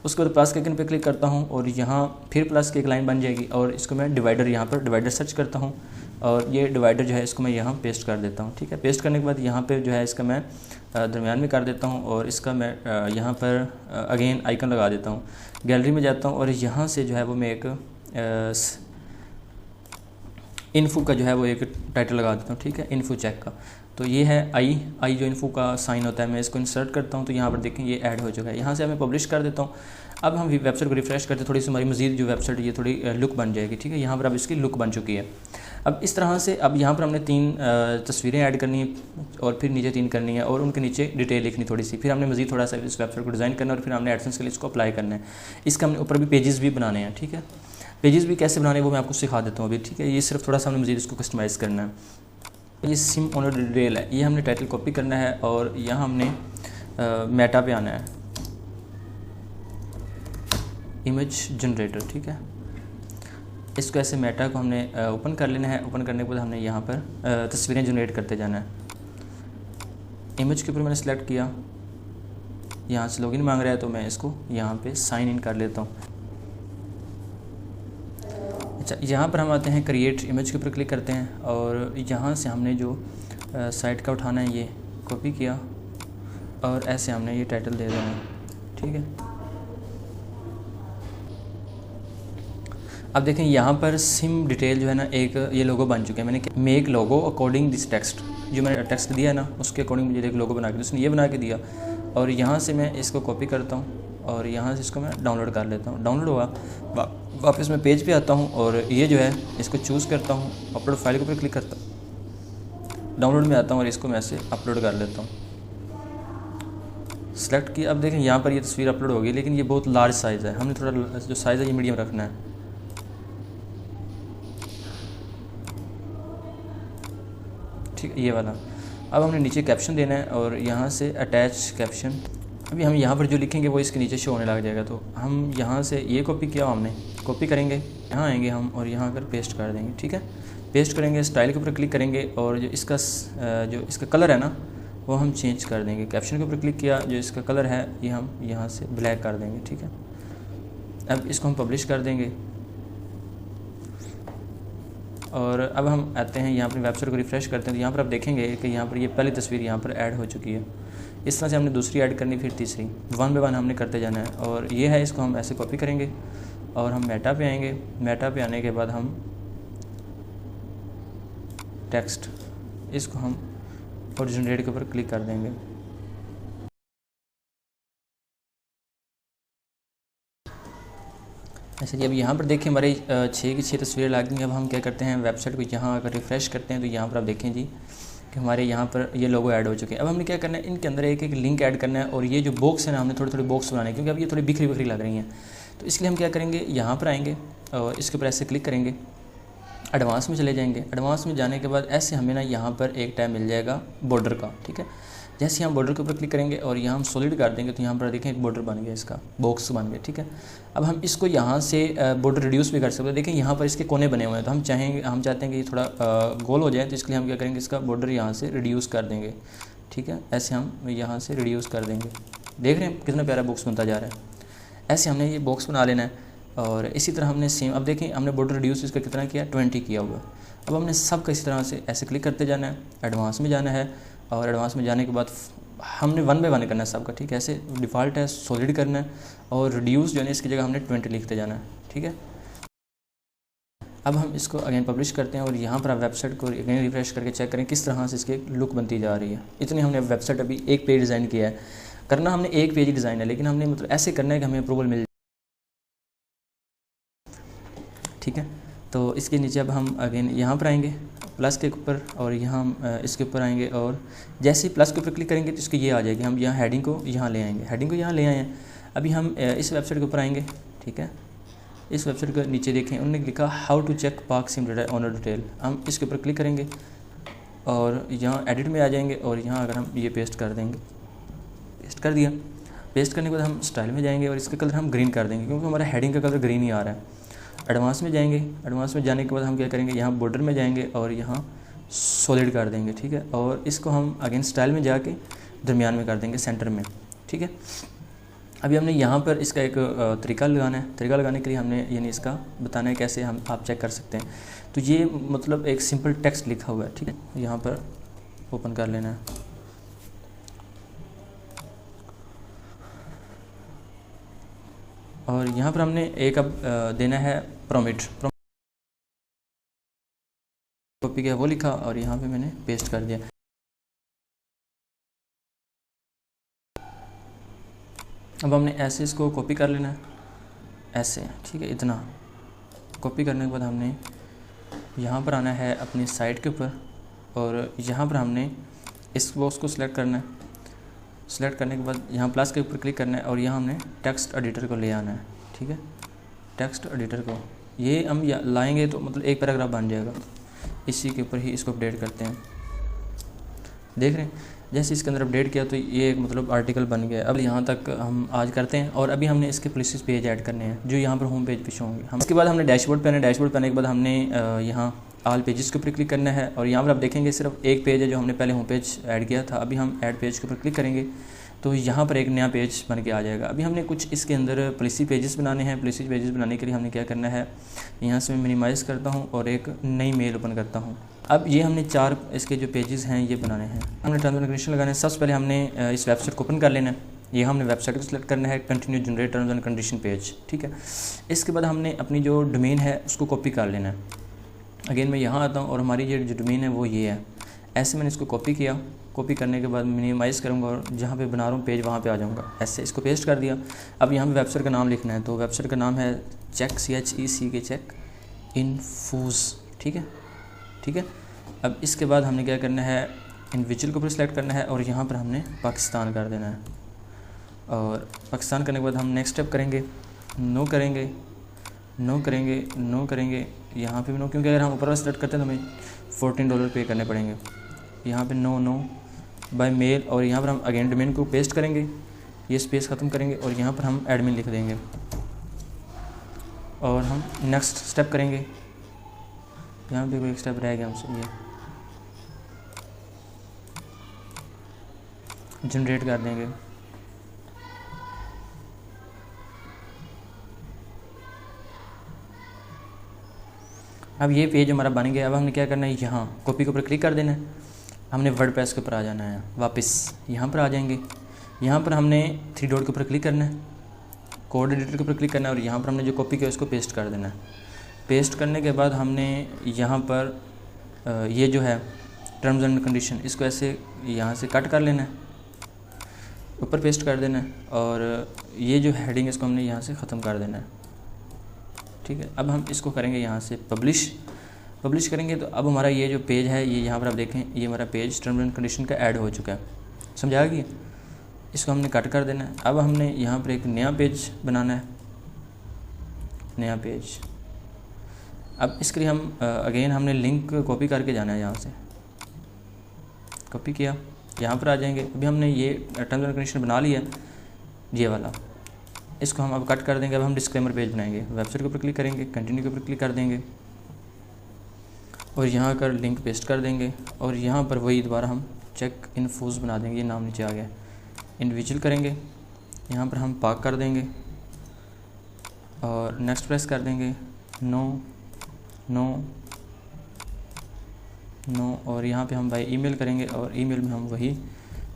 उसके बाद प्लस के आइकन पे क्लिक करता हूँ और यहाँ फिर प्लस की एक लाइन बन जाएगी और इसको मैं डिवाइडर यहाँ पर डिवाइडर सर्च करता हूँ और ये डिवाइडर जो है इसको मैं यहाँ पेस्ट कर देता हूँ, ठीक है। पेस्ट करने के बाद यहाँ पर जो है इसका मैं दरमियान में कर देता हूँ और इसका मैं यहाँ पर अगेन आइकन लगा देता हूँ। गैलरी में जाता हूँ और यहाँ से जो है वो मैं एक इन्फो का जो है वो एक टाइटल लगा देता हूँ, ठीक है, इन्फो चेक का। तो ये है आई जो इन्फो का साइन होता है, मैं इसको इंसर्ट करता हूँ तो यहाँ पर देखें ये ऐड हो चुका है। यहाँ से मैं पब्लिश कर देता हूँ। अब हम वेबसाइट को रिफ्रेश करते थोड़ी सी हमारी मज़ीद जो वेबसाइट ये थोड़ी लुक बन जाएगी, ठीक है। यहाँ पर अब इसकी लुक बन चुकी है। अब इस तरह से अब यहाँ पर हमने 3 तस्वीरें ऐड करनी है और फिर नीचे 3 करनी है और उनके नीचे डिटेल लिखनी थोड़ी सी। फिर हमने मज़ीद थोड़ा सा इस वेबसाइट को डिज़ाइन करना है और फिर हमने एडसेंस के लिए इसको अप्लाई करना है। इसका हमने ऊपर भी पेजेस भी बनाने हैं, ठीक है। पेजेस भी कैसे बनाने हैं वो मैं आपको सिखा देता हूँ अभी, ठीक है। ये सिर्फ थोड़ा सा हमने मज़ीद इसको कस्टमाइज़ करना है। ये सिम ओनर डिटेल है, ये हमने टाइटल कॉपी करना है और यहाँ हमने मेटा पे आना है, इमेज जनरेटर, ठीक है। इसको ऐसे मेटा को हमने ओपन कर लेना है। ओपन करने के बाद हमने यहाँ पर तस्वीरें जनरेट करते जाना है। इमेज के ऊपर मैंने सेलेक्ट किया, यहाँ से लॉगिन मांग रहा है तो मैं इसको यहाँ पे साइन इन कर लेता हूँ। अच्छा, यहाँ पर हम आते हैं क्रिएट इमेज के ऊपर क्लिक करते हैं और यहाँ से हमने जो साइट का उठाना है ये कॉपी किया और ऐसे हमने ये टाइटल दे देना है, ठीक है। अब देखें यहाँ पर सिम डिटेल जो है ना, एक ये लोगो बन चुके हैं। मैंने make logo according this text, जो मैंने टेक्स्ट दिया है ना उसके अकॉर्डिंग मुझे एक लोगो बना के उसने ये बना के दिया। और यहाँ से मैं इसको कॉपी करता हूँ और यहाँ से इसको मैं डाउनलोड कर लेता हूँ। डाउनलोड हुआ, वापस मैं पेज पे आता हूँ और ये जो है इसको चूज़ करता हूँ, अपलोड फाइल के ऊपर क्लिक करता हूँ, डाउनलोड में आता हूँ और इसको मैं ऐसे अपलोड कर लेता हूँ। सेलेक्ट किया। अब देखें यहाँ पर ये तस्वीर अपलोड होगी, लेकिन ये बहुत लार्ज साइज़ है, हमने थोड़ा जो साइज़ है ये मीडियम रखना है। ठीक है, ये वाला। अब हमने नीचे कैप्शन देना है और यहाँ से अटैच कैप्शन, अभी हम यहाँ पर जो लिखेंगे वो इसके नीचे शो होने लग जाएगा। तो हम यहाँ से ये कॉपी किया, हमने कॉपी करेंगे, यहाँ आएंगे हम और यहाँ कर पेस्ट कर देंगे। ठीक है, पेस्ट करेंगे, स्टाइल के ऊपर क्लिक करेंगे और जो इसका कलर है ना वो हम चेंज कर देंगे। कैप्शन के ऊपर क्लिक किया, जो इसका कलर है ये हम यहाँ से ब्लैक कर देंगे। ठीक है, अब इसको हम पब्लिश कर देंगे और अब हम आते हैं यहाँ पर वेबसाइट को रिफ़्रेश करते हैं। तो यहाँ पर आप देखेंगे कि यहाँ पर ये पहली तस्वीर यहाँ पर ऐड हो चुकी है। इस तरह से हमने दूसरी ऐड करनी, फिर तीसरी, वन बाय वन हमने करते जाना है। और ये है, इसको हम ऐसे कॉपी करेंगे और हम मेटा पे आएंगे। मेटा पे आने के बाद हम टेक्स्ट, इसको हम ओरिजिनल के ऊपर क्लिक कर देंगे। ऐसे जी अब यहाँ पर देखें हमारे 6 की 6 तस्वीरें लग गई। अब हम क्या करते हैं, वेबसाइट को यहाँ अगर रिफ़्रेश करते हैं तो यहाँ पर आप देखें जी कि हमारे यहाँ पर ये लोगो ऐड हो चुके हैं। अब हमने क्या करना है, इनके अंदर एक एक लिंक ऐड करना है। और ये जो बॉक्स है ना, हमने थोड़े थोड़े बॉक्स बनाने हैं क्योंकि अब ये थोड़ी बिखरी बिखरी लग रही हैं। तो इसलिए हम क्या करेंगे, यहाँ पर आएंगे और इसके ऊपर ऐसे क्लिक करेंगे, एडवांस में चले जाएंगे। एडवांस में जाने के बाद ऐसे हमें ना यहाँ पर एक टैब मिल जाएगा बॉर्डर का। ठीक है, जैसे हम बॉर्डर के ऊपर क्लिक करेंगे और यहाँ हम सॉलिड कर देंगे तो यहाँ पर देखें एक बॉर्डर बन गया, इसका बॉक्स बन गया। ठीक है, अब हम इसको यहाँ से बॉर्डर रिड्यूस भी कर सकते हैं। देखें यहाँ पर इसके कोने बने हुए हैं, तो हम चाहते हैं कि ये थोड़ा गोल हो जाए, तो इसके लिए हम क्या करेंगे, इसका बॉर्डर यहाँ से रिड्यूस कर देंगे। ठीक है, ऐसे हम यहाँ से रिड्यूस कर देंगे। देख रहे हैं कितना प्यारा बॉक्स बनता जा रहा है। ऐसे हमने ये बॉक्स बना लेना है और इसी तरह हमने सेम, अब देखें हमने बॉर्डर रिड्यूस इसका कितना किया, 20 किया हुआ। अब हमने सब का इसी तरह से ऐसे क्लिक करते जाना है, एडवांस में जाना है और एडवांस में जाने के बाद हमने वन बाय वन करना है सबका। ठीक है, ऐसे डिफ़ॉल्ट है सॉलिड करना है और रिड्यूस जो है इसकी जगह हमने 20 लिखते जाना है। ठीक है, अब हम इसको अगेन पब्लिश करते हैं और यहाँ पर आप वेबसाइट को अगेन रिफ्रेश करके चेक करें किस तरह से इसकी लुक बनती जा रही है। इतनी हमने वेबसाइट अभी एक पेज डिज़ाइन किया है, करना हमने एक पेज ही डिज़ाइन है, लेकिन हमने मतलब ऐसे करना है कि हमें अप्रूवल मिल। ठीक है, तो इसके नीचे अब हम अगेन यहाँ पर आएंगे प्लस के ऊपर और यहाँ हम इसके ऊपर आएंगे और जैसे ही प्लस के ऊपर क्लिक करेंगे तो इसकी ये आ जाएगी। हम यहाँ हेडिंग को यहाँ ले आएंगे, हेडिंग को यहाँ ले आए हैं। अभी हम इस वेबसाइट के ऊपर आएंगे। ठीक है, इस वेबसाइट के नीचे देखें उन्होंने लिखा how to check park sim owner detail. हम इसके ऊपर क्लिक करेंगे और यहाँ एडिट में आ जाएंगे और यहाँ अगर हम ये पेस्ट कर देंगे, पेस्ट कर दिया। पेस्ट करने के बाद हम स्टाइल में जाएंगे और इसका कलर हम ग्रीन कर देंगे क्योंकि हमारा हेडिंग का कलर ग्रीन ही आ रहा है। एडवांस में जाएंगे, एडवांस में जाने के बाद हम क्या करेंगे, यहाँ बॉर्डर में जाएंगे और यहाँ सॉलिड कर देंगे। ठीक है, और इसको हम अगेन स्टाइल में जाके दरमियान में कर देंगे, सेंटर में। ठीक है, अभी हमने यहाँ पर इसका एक तरीका लगाना है। तरीका लगाने के लिए हमने यानी इसका बताना है कैसे हम आप चेक कर सकते हैं। तो ये मतलब एक सिंपल टेक्स्ट लिखा हुआ है। ठीक है, यहाँ पर ओपन कर लेना है और यहाँ पर हमने एक अब देना है प्रॉमिट, कॉपी किया वो लिखा और यहाँ पे मैंने पेस्ट कर दिया। अब हमने ऐसे इसको कॉपी कर लेना है ऐसे। ठीक है, इतना कॉपी करने के बाद हमने यहाँ पर आना है अपनी साइट के ऊपर और यहाँ पर हमने इस बॉक्स को सिलेक्ट करना है। सेलेक्ट करने के बाद यहाँ प्लस के ऊपर क्लिक करना है और यहाँ हमने टेक्स्ट एडिटर को ले आना है। ठीक है, टेक्स्ट एडिटर को ये हम लाएंगे तो मतलब एक पैराग्राफ बन जाएगा। इसी के ऊपर ही इसको अपडेट करते हैं। देख रहे हैं जैसे इसके अंदर अपडेट किया तो ये एक मतलब आर्टिकल बन गया। अब यहाँ तक हम आज करते हैं और अभी हमने इसके प्लेसेस पेज ऐड करने हैं जो यहाँ पर होम पेज पे शो होंगे। हम इसके बाद हमने डैशबोर्ड पे आना है। डैशबोर्ड पे आने के बाद हमने यहाँ ऑल पेजेस के ऊपर क्लिक करना है और यहाँ पर आप देखेंगे सिर्फ एक पेज है जो हमने पहले होम पेज ऐड किया था। अभी हम ऐड पेज के ऊपर क्लिक करेंगे तो यहाँ पर एक नया पेज बन के आ जाएगा। अभी हमने कुछ इसके अंदर पॉलिसी पेजेस बनाने हैं। पॉलिसी पेजेस बनाने के लिए हमने क्या करना है, यहाँ से मैं मिनिमाइज़ करता हूँ और एक नई मेल ओपन करता हूँ। अब ये हमने 4 इसके जो पेजेस हैं ये बनाने हैं। हमने टर्म्स एंड कंडीशन लगाने हैं। सबसे पहले हमने इस वेबसाइट को ओपन कर लेना है। ये हमने वेबसाइट को सिलेक्ट करना है, continue generate terms and condition page, ठीक है। इसके बाद हमने अपनी जो डोमेन है उसको कॉपी कर लेना है। अगेन मैं यहाँ आता हूँ और हमारी ये जो डोमेन है वो ये है। ऐसे मैंने इसको कॉपी किया, कॉपी करने के बाद मिनिमाइज़ करूँगा और जहाँ पे बना रहा हूँ पेज वहाँ पे आ जाऊँगा। ऐसे इसको पेस्ट कर दिया। अब यहाँ पे वेबसाइट का नाम लिखना है, तो वेबसाइट का नाम है चेक, CHEC चेक इन्फूज़, ठीक है, ठीक है। अब इसके बाद हमने क्या करना है, इंडिविजुअल को ऊपर सेलेक्ट करना है और यहाँ पर हमने पाकिस्तान कर देना है। और पाकिस्तान करने के बाद हम नेक्स्ट स्टेप करेंगे, नो करेंगे, नो करेंगे, नो करेंगे, यहाँ पे भी नो, क्योंकि अगर हम ऊपर सेलेक्ट करते हैं तो हमें $14 पे करने पड़ेंगे। यहाँ पे नो, नो बाय मेल, और यहाँ पर हम अगेन डोमेन को पेस्ट करेंगे, ये स्पेस ख़त्म करेंगे और यहाँ पर हम एडमिन लिख देंगे और हम नेक्स्ट स्टेप करेंगे। यहाँ पे कोई एक स्टेप रह गया हमसे, ये जनरेट कर देंगे। अब ये पेज हमारा बन गया। अब हमने क्या करना है, यहाँ कॉपी के ऊपर क्लिक कर देना है, हमने वर्डप्रेस के ऊपर आ जाना है, वापस यहाँ पर आ जाएंगे। यहाँ पर हमने 3 डॉट के ऊपर क्लिक करना है, कोड एडिटर के ऊपर क्लिक करना है और यहाँ पर हमने जो कॉपी किया उसको पेस्ट कर देना है। पेस्ट करने के बाद हमने यहाँ पर ये जो है टर्म्स एंड कंडीशन, इसको ऐसे यहाँ से कट कर लेना है, ऊपर पेस्ट कर देना है और ये जो हेडिंग इसको हमने यहाँ से ख़त्म कर देना है, ठीक है। अब हम इसको करेंगे यहाँ से पब्लिश करेंगे। तो अब हमारा ये जो पेज है, ये यहाँ पर आप देखें, ये हमारा पेज टर्म्स एंड कंडीशन का ऐड हो चुका है, समझ आ गई। इसको हमने कट कर देना है। अब हमने यहाँ पर एक नया पेज बनाना है, नया पेज। अब इसके लिए हम अगेन हमने लिंक कॉपी करके जाना है, यहाँ से कॉपी किया, यहाँ पर आ जाएंगे। अभी हमने ये टर्म्स एंड कंडीशन बना लिया ये वाला, इसको हम अब कट कर देंगे। अब हम डिस्क्लेमर पेज बनाएंगे, वेबसाइट के ऊपर क्लिक करेंगे, कंटिन्यू के ऊपर क्लिक कर देंगे और यहाँ कर लिंक पेस्ट कर देंगे और यहाँ पर वही दोबारा हम चेक इन्फूज़ बना देंगे, ये नाम नीचे आ गया। इंडिविजुअल करेंगे, यहाँ पर हम पाक कर देंगे और नेक्स्ट प्रेस कर देंगे, नो, नो, नो, और यहाँ पे हम बाय ईमेल करेंगे और ईमेल में हम वही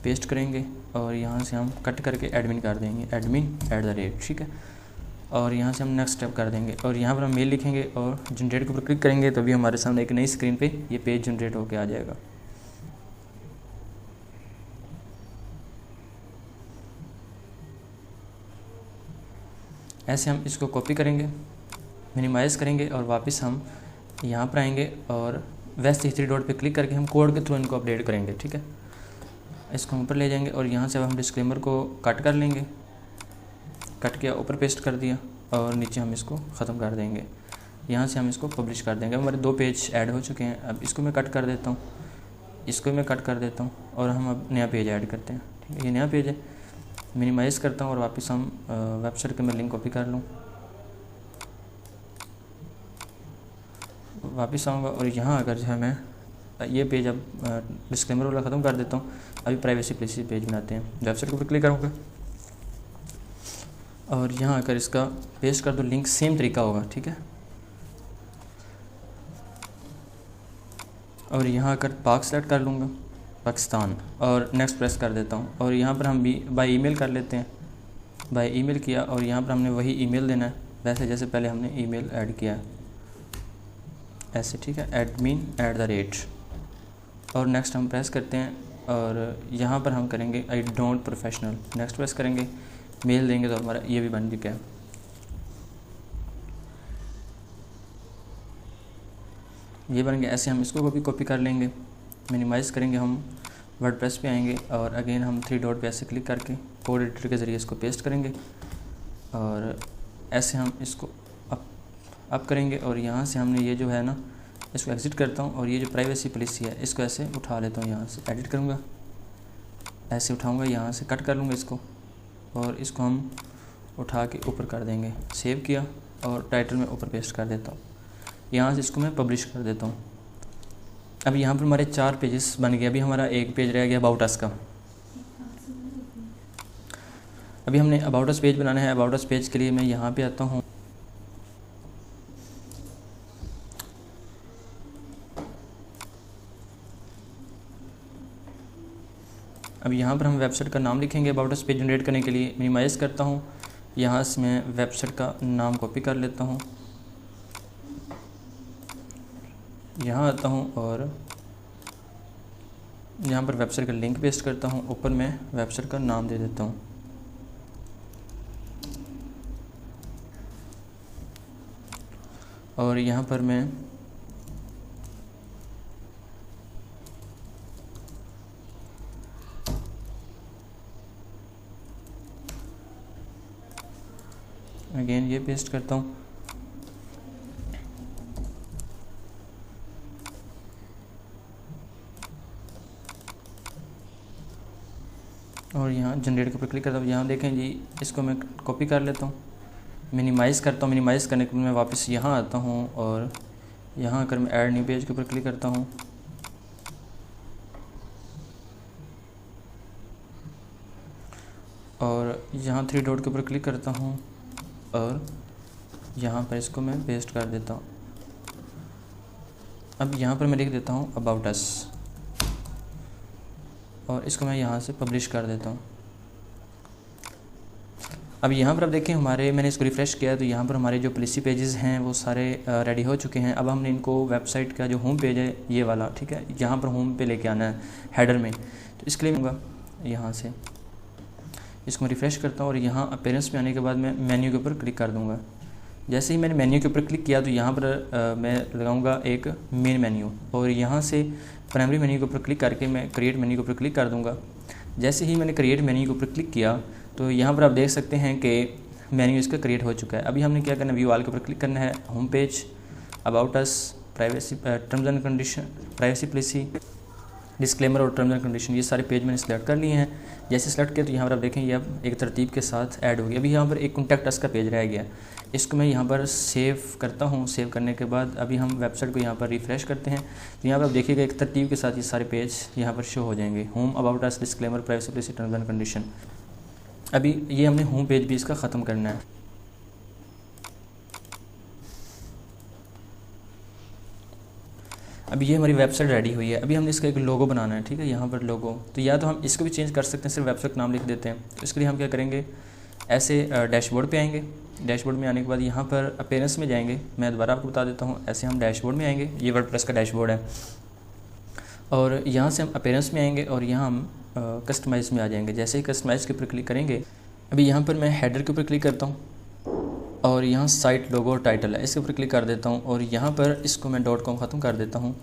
पेस्ट करेंगे और यहाँ से हम कट करके एडमिन कर देंगे, admin@, ठीक है। और यहाँ से हम नेक्स्ट स्टेप कर देंगे और यहाँ पर हम मेल लिखेंगे और जनरेट के ऊपर क्लिक करेंगे तो भी हमारे सामने एक नई स्क्रीन पे ये पेज जनरेट होके आ जाएगा। ऐसे हम इसको कॉपी करेंगे, मिनिमाइज़ करेंगे और वापस हम यहाँ पर आएंगे और वैसे ही 3 डॉट पे क्लिक करके हम कोड के थ्रू इनको अपडेट करेंगे, ठीक है। इसको ऊपर ले जाएंगे और यहाँ से अब हम डिस्क्लेमर को कट कर लेंगे, कट किया, ऊपर पेस्ट कर दिया और नीचे हम इसको ख़त्म कर देंगे। यहाँ से हम इसको पब्लिश कर देंगे। हमारे 2 पेज ऐड हो चुके हैं। अब इसको मैं कट कर देता हूँ, इसको मैं कट कर देता हूँ और हम अब नया पेज ऐड करते हैं, ठीक है। ये नया पेज है, मिनिमाइज़ करता हूँ और वापस हम वेबसाइट के मैं लिंक कॉपी कर लूँ, वापस आऊँगा और यहाँ अगर जो है मैं ये पेज अब डिस्क्लेमर वाला ख़त्म कर देता हूँ। अभी प्राइवेसी प्लेसी पेज बनाते हैं, वेबसाइट के ऊपर क्लिक करूँगा और यहाँ आकर इसका पेस्ट कर दो, लिंक सेम तरीका होगा, ठीक है। और यहाँ आकर पाक सेलेक्ट कर लूँगा, पाकिस्तान, और नेक्स्ट प्रेस कर देता हूँ और यहाँ पर हम भी बाय ईमेल कर लेते हैं। बाय ईमेल किया और यहाँ पर हमने वही ईमेल देना है वैसे जैसे पहले हमने ईमेल ऐड किया है, ऐसे, ठीक है, admin@, और नेक्स्ट हम प्रेस करते हैं और यहाँ पर हम करेंगे I don't professional, next press करेंगे, मेल देंगे तो हमारा ये भी बन चुका है। ये बन गया। ऐसे हम इसको भी कॉपी कर लेंगे, मिनिमाइज़ करेंगे, हम वर्डप्रेस पे आएंगे और अगेन हम 3 डॉट पे ऐसे क्लिक करके कोड एडिटर के ज़रिए इसको पेस्ट करेंगे और ऐसे हम इसको अप करेंगे और यहाँ से हमने ये जो है ना इसको एग्ज़िट करता हूँ और ये जो प्राइवेसी पॉलिसी है इसको ऐसे उठा लेता हूँ, यहाँ से एडिट करूँगा, ऐसे उठाऊँगा, यहाँ से कट कर लूँगा इसको और इसको हम उठा के ऊपर कर देंगे। सेव किया और टाइटल में ऊपर पेस्ट कर देता हूँ, यहाँ से इसको मैं पब्लिश कर देता हूँ। अब यहाँ पर हमारे 4 पेजेस बन गए। अभी हमारा एक पेज रह गया अबाउट अस का। अभी हमने अबाउट अस पेज बनाना है। अबाउट अस पेज के लिए मैं यहाँ पे आता हूँ, अब यहाँ पर हम वेबसाइट का नाम लिखेंगे अबाउट अस पेज जनरेट करने के लिए। मिनिमाइज़ करता हूँ, यहाँ से मैं वेबसाइट का नाम कॉपी कर लेता हूँ, यहाँ आता हूँ और यहाँ पर वेबसाइट का लिंक पेस्ट करता हूँ, ऊपर मैं वेबसाइट का नाम दे देता हूँ। और यहाँ पर मैं अगेन ये पेस्ट करता हूँ और यहाँ जनरेट के ऊपर क्लिक करता हूँ। यहाँ देखें जी, इसको मैं कॉपी कर लेता हूँ, मिनिमाइज़ करता हूँ। मिनिमाइज़ करने के बाद मैं वापस यहाँ आता हूँ और यहाँ आकर मैं ऐड न्यू पेज के ऊपर क्लिक करता हूँ और यहाँ 3 डॉट के ऊपर क्लिक करता हूँ और यहाँ पर इसको मैं पेस्ट कर देता हूँ। अब यहाँ पर मैं लिख देता हूँ अबाउट अस और इसको मैं यहाँ से पब्लिश कर देता हूँ। अब यहाँ पर आप देखें मैंने इसको रिफ़्रेश किया तो यहाँ पर हमारे जो पॉलिसी पेजेस हैं वो सारे रेडी हो चुके हैं। अब हमने इनको वेबसाइट का जो होम पेज है ये वाला, ठीक है, यहाँ पर होम पे लेके आना है हेडर में। तो इसके लिए मैं यहाँ से इसको मैं रिफ़्रेश करता हूँ और यहाँ अपीयरेंस में आने के बाद मैं मेन्यू के ऊपर क्लिक कर दूँगा। जैसे ही मैंने मेन्यू के ऊपर क्लिक किया तो यहाँ पर मैं लगाऊंगा एक मेन मेन्यू और यहाँ से प्राइमरी मेन्यू के ऊपर क्लिक करके मैं क्रिएट मेन्यू के ऊपर क्लिक कर दूँगा। जैसे ही मैंने क्रिएट मेन्यू के ऊपर क्लिक किया तो यहाँ पर आप देख सकते हैं कि मेन्यू इसका क्रिएट हो चुका है। अभी हमने क्या करना है, व्यू ऑल के ऊपर क्लिक करना है, home page, about us, privacy, terms and condition, privacy policy, disclaimer और टर्म्स एंड कंडीशन, ये सारे पेज मैंने सेलेक्ट कर लिए हैं। जैसे सेलेक्ट किया तो यहाँ पर आप देखें ये अब एक तरतीब के साथ ऐड हो गया। अभी यहाँ पर एक कॉन्टैक्ट अस का पेज रह गया, इसको मैं यहाँ पर सेव करता हूँ। सेव करने के बाद अभी हम वेबसाइट को यहाँ पर रिफ़्रेश करते हैं तो यहाँ पर आप देखिएगा एक तरतीब के साथ ये सारे पेज यहाँ पर शो हो जाएंगे, home, about us, disclaimer, privacy policy, terms and condition. अभी ये हमने होम पेज भी इसका ख़त्म करना है। अब ये हमारी वेबसाइट रेडी हुई है। अभी हमने इसका एक लोगो बनाना है, ठीक है, यहाँ पर लोगो। तो या तो हम इसको भी चेंज कर सकते हैं, सिर्फ वेबसाइट नाम लिख देते हैं। तो इसके लिए हम क्या करेंगे, ऐसे डैशबोर्ड पे आएंगे। डैशबोर्ड में आने के बाद यहाँ पर अपीयरेंस में जाएंगे। मैं दोबारा आपको बता देता हूँ, ऐसे हम डैशबोर्ड में आएंगे, ये वर्डप्रेस का डैशबोर्ड है। और यहाँ से हम अपीयरेंस में आएंगे और यहाँ हम कस्टमाइज़ में आ जाएंगे। जैसे ही कस्टमाइज़ के ऊपर क्लिक करेंगे, अभी यहाँ पर मैं हेडर के ऊपर क्लिक करता हूँ और यहाँ साइट लोगो और टाइटल है, इसके ऊपर क्लिक कर देता हूँ और यहाँ पर इसको मैं .com ख़त्म कर देता हूँ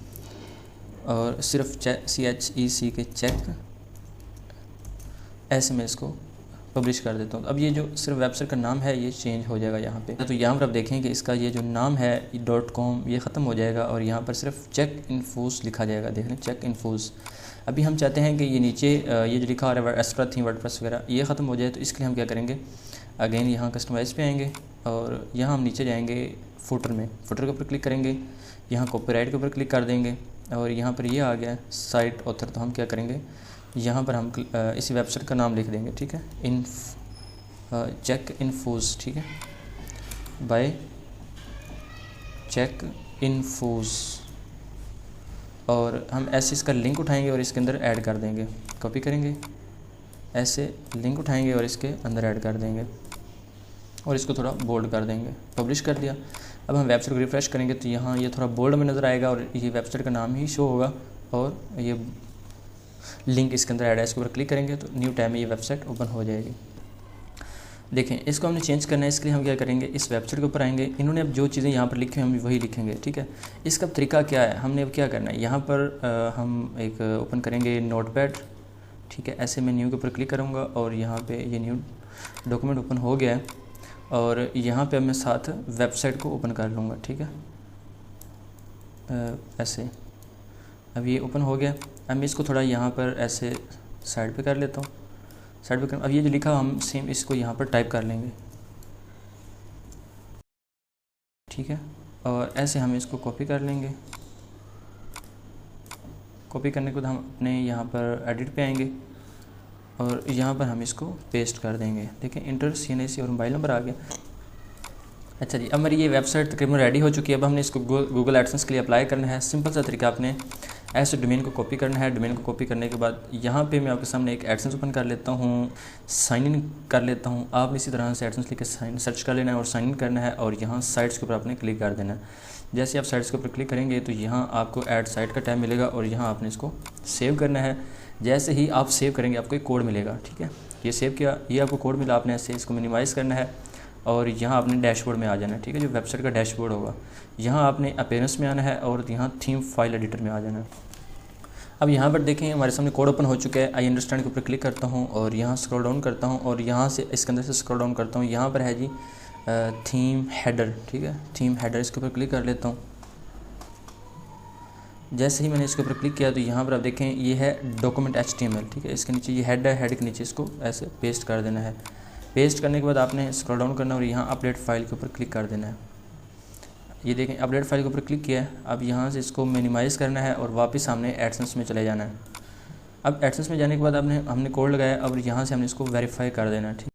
और सिर्फ CHEC के चेक ऐसे मैं इसको पब्लिश कर देता हूँ। अब ये जो सिर्फ वेबसाइट का नाम है ये चेंज हो जाएगा यहाँ पे। तो यहाँ पर आप देखें कि इसका ये जो नाम है .com ये ख़त्म हो जाएगा और यहाँ पर सिर्फ चेक इन्फोस लिखा जाएगा। देख लें, चेक इन्फोस। अभी हम चाहते हैं कि ये नीचे ये जो लिखा आ रहा है एक्स्ट्रा थीम वर्डप्रेस वगैरह ये ख़त्म हो जाए। तो इसके लिए हम क्या करेंगे, अगेन यहाँ कस्टमाइज़ पे आएंगे और यहाँ हम नीचे जाएंगे फुटर में, फुटर के ऊपर क्लिक करेंगे, यहाँ कॉपीराइट के ऊपर क्लिक कर देंगे और यहाँ पर ये आ गया साइट ऑथर। तो हम क्या करेंगे, यहाँ पर हम इसी वेबसाइट का नाम लिख देंगे, ठीक है, चेक इन्फोस, ठीक है, बाय चेक इन्फोस। और हम ऐसे इसका लिंक उठाएंगे और इसके अंदर ऐड कर देंगे, कॉपी करेंगे, ऐसे लिंक उठाएंगे और इसके अंदर ऐड कर देंगे और इसको थोड़ा बोल्ड कर देंगे, पब्लिश कर दिया। अब हम वेबसाइट को रिफ़्रेश करेंगे तो यहाँ ये थोड़ा बोल्ड में नज़र आएगा और ये वेबसाइट का नाम ही शो होगा और ये लिंक इसके अंदर ऐड है। इसके ऊपर क्लिक करेंगे तो न्यू टैब में ये वेबसाइट ओपन हो जाएगी। देखें, इसको हमने चेंज करना है, इसके लिए हम क्या करेंगे, इस वेबसाइट के ऊपर आएंगे। इन्होंने अब जो चीज़ें यहाँ पर लिखी हैं हम वही लिखेंगे, ठीक है। इसका तरीका क्या है, हमने अब क्या करना है, यहाँ पर हम एक ओपन करेंगे नोटपैड, ठीक है। ऐसे मैं न्यू के ऊपर क्लिक करूँगा और यहाँ पे ये न्यू डॉक्यूमेंट ओपन हो गया है और यहाँ पे मैं साथ वेबसाइट को ओपन कर लूँगा, ठीक है, ऐसे। अब ये ओपन हो गया। अब मैं इसको थोड़ा यहाँ पर ऐसे साइड पे कर लेता हूँ, साइड पे कर। अब ये जो लिखा हम सेम इसको यहाँ पर टाइप कर लेंगे, ठीक है, और ऐसे हम इसको कॉपी कर लेंगे। कॉपी करने के बाद हम अपने यहाँ पर एडिट पे आएंगे और यहाँ पर हम इसको पेस्ट कर देंगे। देखें, इंटर CNAC और मोबाइल नंबर आ गया। अच्छा जी, अब हमारी ये वेबसाइट तकरीबन रेडी हो चुकी है। अब हमने इसको गूगल एडसेंस के लिए अप्लाई करना है। सिंपल सा तरीका, आपने ऐसे डोमेन को कॉपी करना है। डोमेन को कॉपी करने के बाद यहाँ पे मैं आपके सामने एक एडसेंस ओपन कर लेता हूँ, साइन इन कर लेता हूँ। आप इसी तरह से एडसेंस लिख के सर्च कर लेना है और साइन इन करना है और यहाँ साइट्स के ऊपर आपने क्लिक कर देना है। जैसे आप साइट्स के ऊपर क्लिक करेंगे तो यहाँ आपको ऐड साइट का टैब मिलेगा और यहाँ आपने इसको सेव करना है। जैसे ही आप सेव करेंगे आपको एक कोड मिलेगा, ठीक है। ये सेव किया, ये आपको कोड मिला, आपने ऐसे इसको मिनिमाइज़ करना है और यहाँ आपने डैशबोर्ड में आ जाना है, ठीक है। जो वेबसाइट का डैशबोर्ड होगा, यहाँ आपने अपीयरेंस में आना है और यहाँ थीम फाइल एडिटर में आ जाना है। अब यहाँ पर देखें हमारे सामने कोड ओपन हो चुका है। आई अंडरस्टैंड के ऊपर क्लिक करता हूँ और यहाँ स्क्रॉल डाउन करता हूँ और यहाँ से इसके अंदर से स्क्रॉल डाउन करता हूँ। यहाँ पर है जी थीम हेडर, ठीक है। थीम हेडर, इसके ऊपर क्लिक कर लेता हूँ। जैसे ही मैंने इसके ऊपर क्लिक किया तो यहाँ पर आप देखें ये है डॉक्यूमेंट HTML, ठीक है। इसके नीचे ये हेड है, हेड के नीचे इसको ऐसे पेस्ट कर देना है। पेस्ट करने के बाद आपने स्क्रॉल डाउन करना और यहाँ अपडेट फाइल के ऊपर क्लिक कर देना है। ये देखें अपडेट फाइल के ऊपर क्लिक किया है। अब यहाँ से इसको मिनिमाइज़ करना है और वापस हमने एडसेंस में चले जाना है। अब एडसेंस में जाने के बाद हमने कोड लगाया, अब यहाँ से हमने इसको वेरीफाई कर देना है, ठीक।